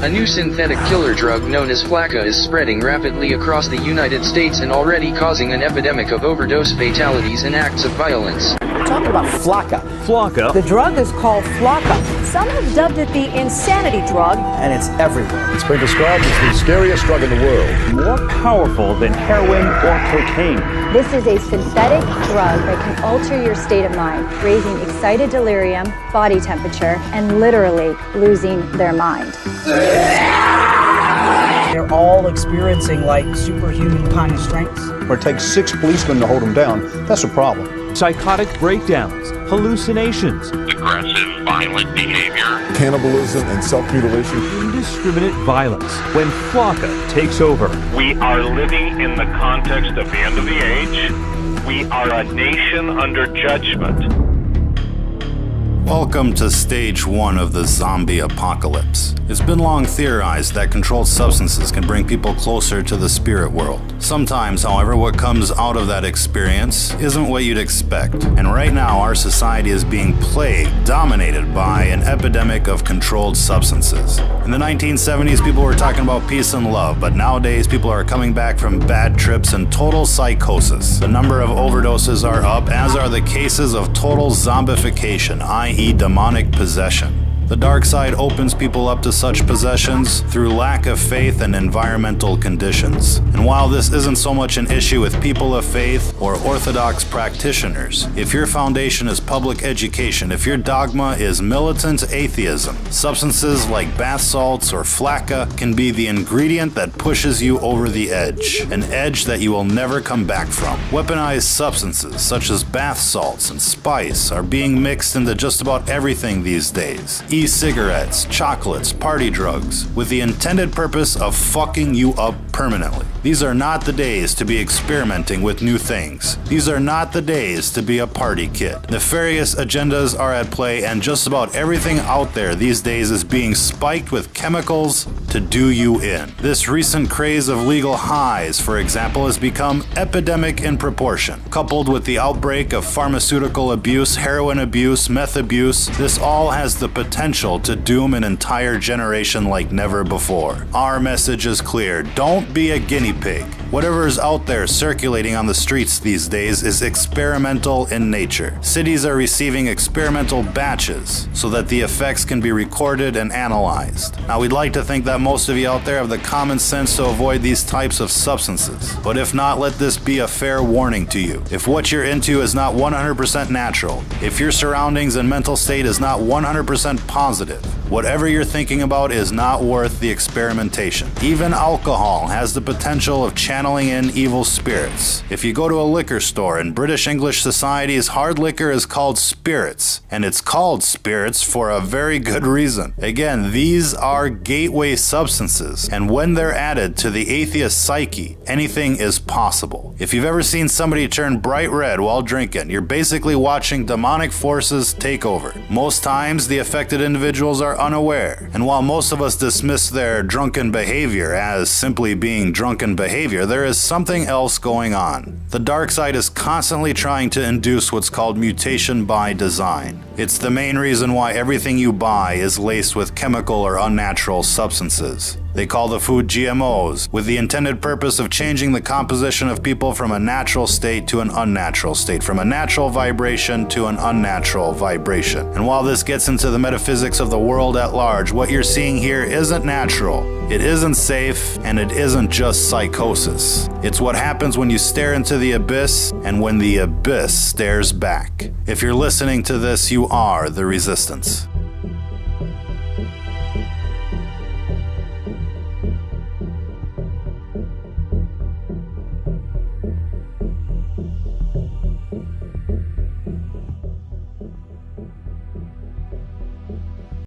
A new synthetic killer drug known as Flaka is spreading rapidly across the United States and already causing an epidemic of overdose fatalities and acts of violence. We're talking about Flaka. Flaka. The drug is called Flaka. Some have dubbed it the insanity drug. And it's everywhere. It's been described as the scariest drug in the world. More powerful than heroin or cocaine. This is a synthetic drug that can alter your state of mind, raising excited delirium, body temperature, and literally losing their mind. They're all experiencing like superhuman kind of strengths. Where it takes 6 policemen to hold them down, that's a problem. Psychotic breakdowns, hallucinations, aggressive, violent behavior, Cannibalism and self-mutilation. indiscriminate violence. When Flaka takes over, We are living in the context of the end of the age. We are a nation under judgment. Welcome to stage 1 of the zombie apocalypse. It's been long theorized that controlled substances can bring people closer to the spirit world. Sometimes, however, what comes out of that experience isn't what you'd expect. And right now, our society is being plagued, dominated by an epidemic of controlled substances. In the 1970s, people were talking about peace and love, but nowadays, people are coming back from bad trips and total psychosis. The number of overdoses are up, as are the cases of total zombification, i.e. demonic possession. The dark side opens people up to such possessions through lack of faith and environmental conditions. And while this isn't so much an issue with people of faith or orthodox practitioners, if your foundation is public education, if your dogma is militant atheism, substances like bath salts or Flaka can be the ingredient that pushes you over the edge, an edge that you will never come back from. Weaponized substances such as bath salts and spice are being mixed into just about everything these days. E-cigarettes, chocolates, party drugs, with the intended purpose of fucking you up permanently. These are not the days to be experimenting with new things. These are not the days to be a party kid. Nefarious agendas are at play, and just about everything out there these days is being spiked with chemicals to do you in. This recent craze of legal highs, for example, has become epidemic in proportion. Coupled with the outbreak of pharmaceutical abuse, heroin abuse, meth abuse, this all has the potential to doom an entire generation like never before. Our message is clear. Don't be a guinea pig. Whatever is out there circulating on the streets these days is experimental in nature. Cities are receiving experimental batches so that the effects can be recorded and analyzed. Now, we'd like to think that most of you out there have the common sense to avoid these types of substances. But if not, let this be a fair warning to you. If what you're into is not 100% natural, if your surroundings and mental state is not 100% positive, whatever you're thinking about is not worth the experimentation. Even alcohol has the potential of channeling in evil spirits. If you go to a liquor store in British English societies, hard liquor is called spirits, and it's called spirits for a very good reason. Again, these are gateway substances, and when they're added to the atheist psyche, anything is possible. If you've ever seen somebody turn bright red while drinking, you're basically watching demonic forces take over. Most times, the affected individuals are unaware, and while most of us dismiss their drunken behavior as simply being drunken behavior, there is something else going on. The dark side is constantly trying to induce what's called mutation by design. It's the main reason why everything you buy is laced with chemical or unnatural substances. They call the food GMOs, with the intended purpose of changing the composition of people from a natural state to an unnatural state, from a natural vibration to an unnatural vibration. And while this gets into the metaphysics of the world at large, what you're seeing here isn't natural, it isn't safe, and it isn't just psychosis. It's what happens when you stare into the abyss and when the abyss stares back. If you're listening to this, you are the resistance.